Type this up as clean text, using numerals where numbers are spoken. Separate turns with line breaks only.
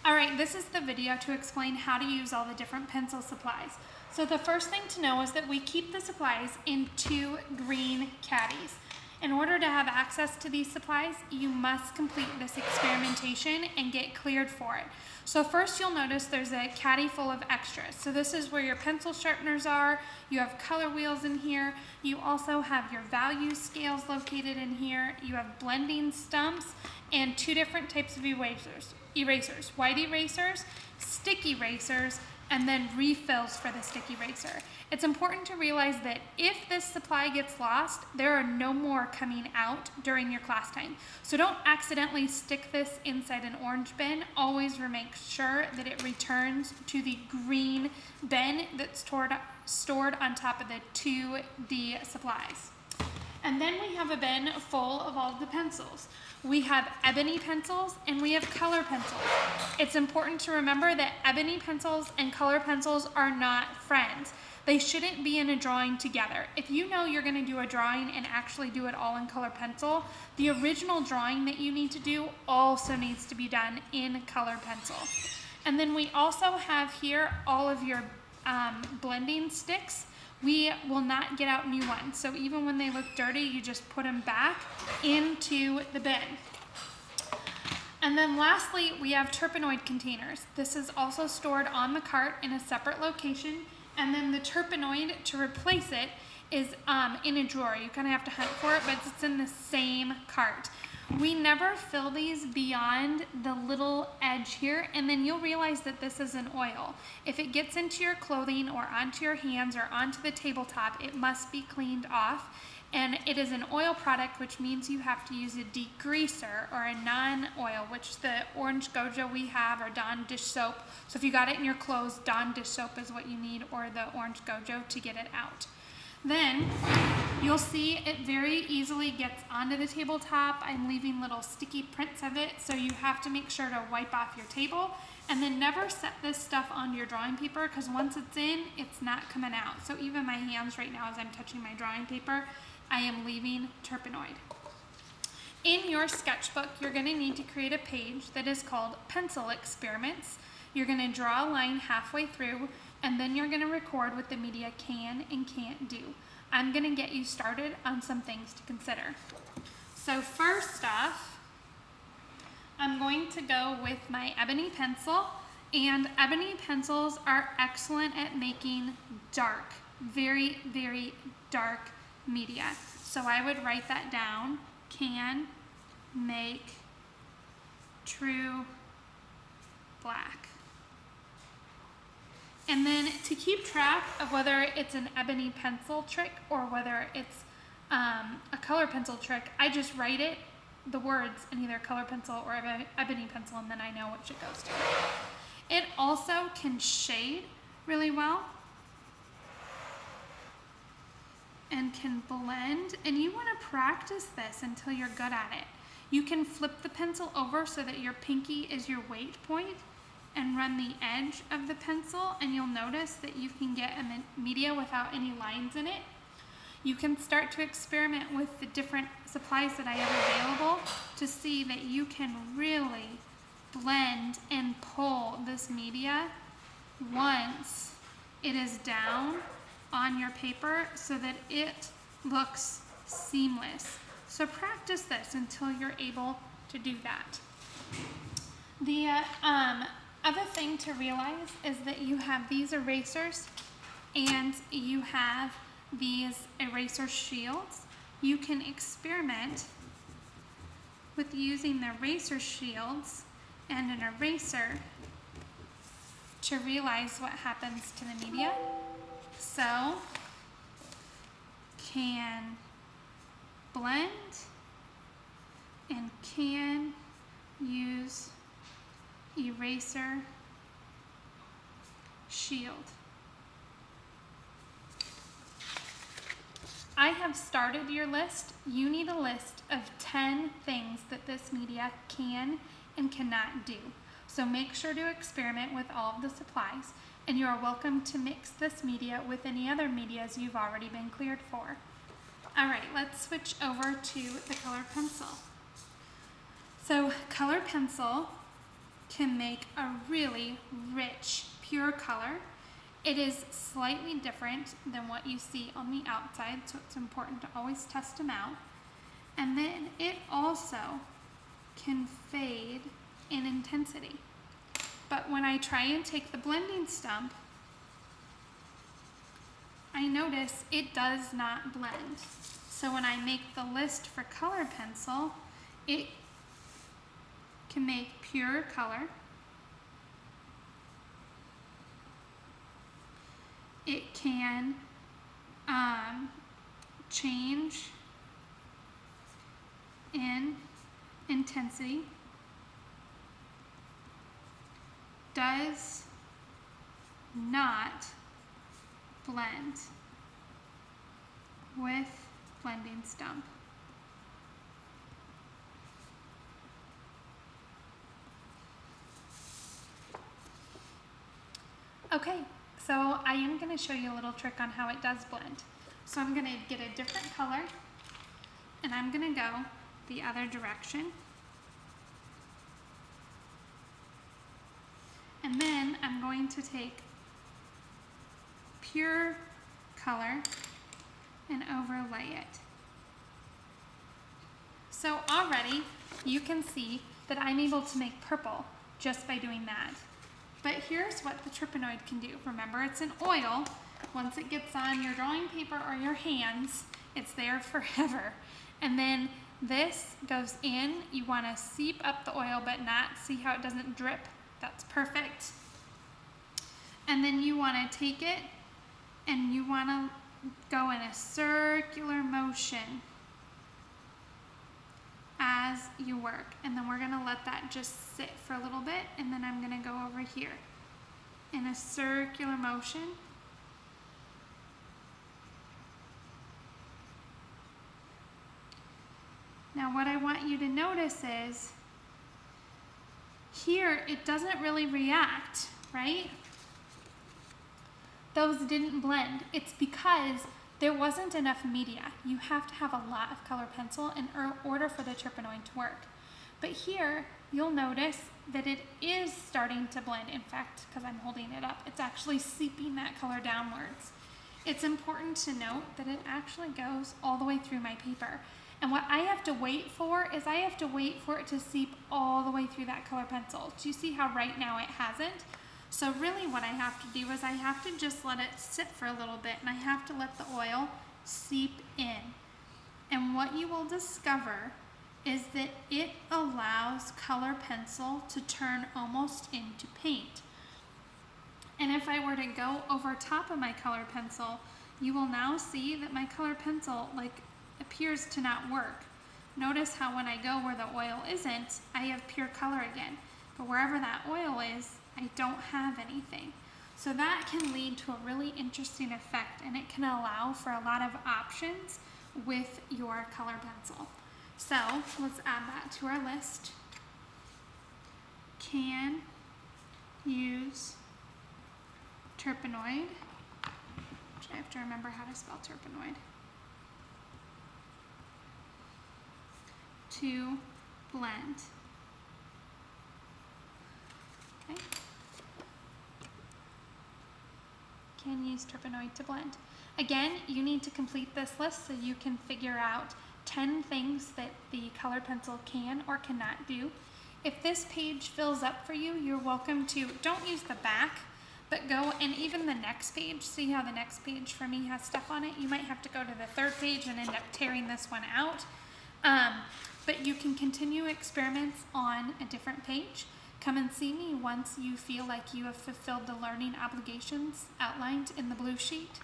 Alright, this is the video to explain how to use all the different pencil supplies. So the first thing to know is that we keep the supplies in 2 green caddies. In order to have access to these supplies, you must complete this experimentation and get cleared for it. So first you'll notice there's a caddy full of extras. So this is where your pencil sharpeners are, you have color wheels in here, you also have your value scales located in here, you have blending stumps, and 2 different types of erasers, white erasers, stick erasers, and then refills for the stick eraser. It's important to realize that if this supply gets lost, there are no more coming out during your class time. So don't accidentally stick this inside an orange bin. Always make sure that it returns to the green bin that's stored on top of the 2D supplies. And then we have a bin full of all of the pencils. We have ebony pencils and we have color pencils. It's important to remember that ebony pencils and color pencils are not friends. They shouldn't be in a drawing together. If you know you're going to do a drawing and actually do it all in color pencil, the original drawing that you need to do also needs to be done in color pencil. And then we also have here all of your blending sticks. We will not get out new ones. So even when they look dirty, you just put them back into the bin. And then lastly, we have Terpenoid containers. This is also stored on the cart in a separate location. And then the Terpenoid, to replace it, is in a drawer. You kind of have to hunt for it, but it's in the same cart. We never fill these beyond the little edge here, and then you'll realize that this is an oil. If it gets into your clothing or onto your hands or onto the tabletop, it must be cleaned off. And it is an oil product, which means you have to use a degreaser or a non-oil, which the orange Gojo we have, or Dawn dish soap. So if you got it in your clothes, Dawn dish soap is what you need, or the orange Gojo to get it out. Then you'll see it very easily gets onto the tabletop. I'm leaving little sticky prints of it, so you have to make sure to wipe off your table. And then never set this stuff onto your drawing paper, because once it's in, it's not coming out. So even my hands right now as I'm touching my drawing paper, I am leaving Terpenoid. In your sketchbook, you're going to need to create a page that is called Pencil Experiments. You're going to draw a line halfway through, and then you're going to record what the media can and can't do. I'm going to get you started on some things to consider. So first off, I'm going to go with my ebony pencil, and ebony pencils are excellent at making dark, very, very dark media. So I would write that down: can make true black. And then to keep track of whether it's an ebony pencil trick or whether it's a color pencil trick, I just write the words in either color pencil or ebony pencil, and then I know which it goes to. It also can shade really well and can blend, and you want to practice this until you're good at it. You can flip the pencil over so that your pinky is your weight point and run the edge of the pencil, and you'll notice that you can get a media without any lines in it. You can start to experiment with the different supplies that I have available to see that you can really blend and pull this media once it is down on your paper so that it looks seamless. So practice this until you're able to do that. The other thing to realize is that you have these erasers and you have these eraser shields. You can experiment with using the eraser shields and an eraser to realize what happens to the media. So, can blend and can use eraser shield. I have started your list. You need a list of 10 things that this media can and cannot do. So make sure to experiment with all of the supplies, and you are welcome to mix this media with any other medias you've already been cleared for. All right, let's switch over to the color pencil. So color pencil can make a really rich, pure color. It is slightly different than what you see on the outside, so it's important to always test them out. And then it also can fade in intensity. But when I try and take the blending stump, I notice it does not blend. So when I make the list for color pencil, it can make pure color. It can change in intensity, does not blend with blending stump. Okay, so I am going to show you a little trick on how it does blend. So I'm going to get a different color and I'm going to go the other direction. And then I'm going to take pure color and overlay it. So already you can see that I'm able to make purple just by doing that. But here's what the Terpenoid can do. Remember, it's an oil. Once it gets on your drawing paper or your hands, it's there forever. And then this goes in. You want to seep up the oil but not see how it doesn't drip. That's perfect. And then you want to take it and you want to go in a circular motion as you work. And then we're going to let that just sit for a little bit, and then I'm going to go over here in a circular motion. Now what I want you to notice is here it doesn't really react, right? Those didn't blend. It's because there wasn't enough media. You have to have a lot of color pencil in order for the Terpenoid to work. But here, you'll notice that it is starting to blend. In fact, because I'm holding it up, it's actually seeping that color downwards. It's important to note that it actually goes all the way through my paper. And what I have to wait for is I have to wait for it to seep all the way through that color pencil. Do you see how right now it hasn't? So really what I have to do is I have to just let it sit for a little bit, and I have to let the oil seep in. And what you will discover is that it allows color pencil to turn almost into paint. And if I were to go over top of my color pencil, you will now see that my color pencil appears to not work. Notice how when I go where the oil isn't, I have pure color again. But wherever that oil is, I don't have anything. So that can lead to a really interesting effect, and it can allow for a lot of options with your color pencil. So let's add that to our list. Can use Terpenoid, which I have to remember how to spell Terpenoid, to blend. Okay. Can use Terpenoid to blend. Again, you need to complete this list so you can figure out 10 things that the color pencil can or cannot do. If this page fills up for you, you're welcome to, don't use the back, but go and even the next page. See how the next page for me has stuff on it? You might have to go to the third page and end up tearing this one out. But you can continue experiments on a different page. Come and see me once you feel like you have fulfilled the learning obligations outlined in the blue sheet.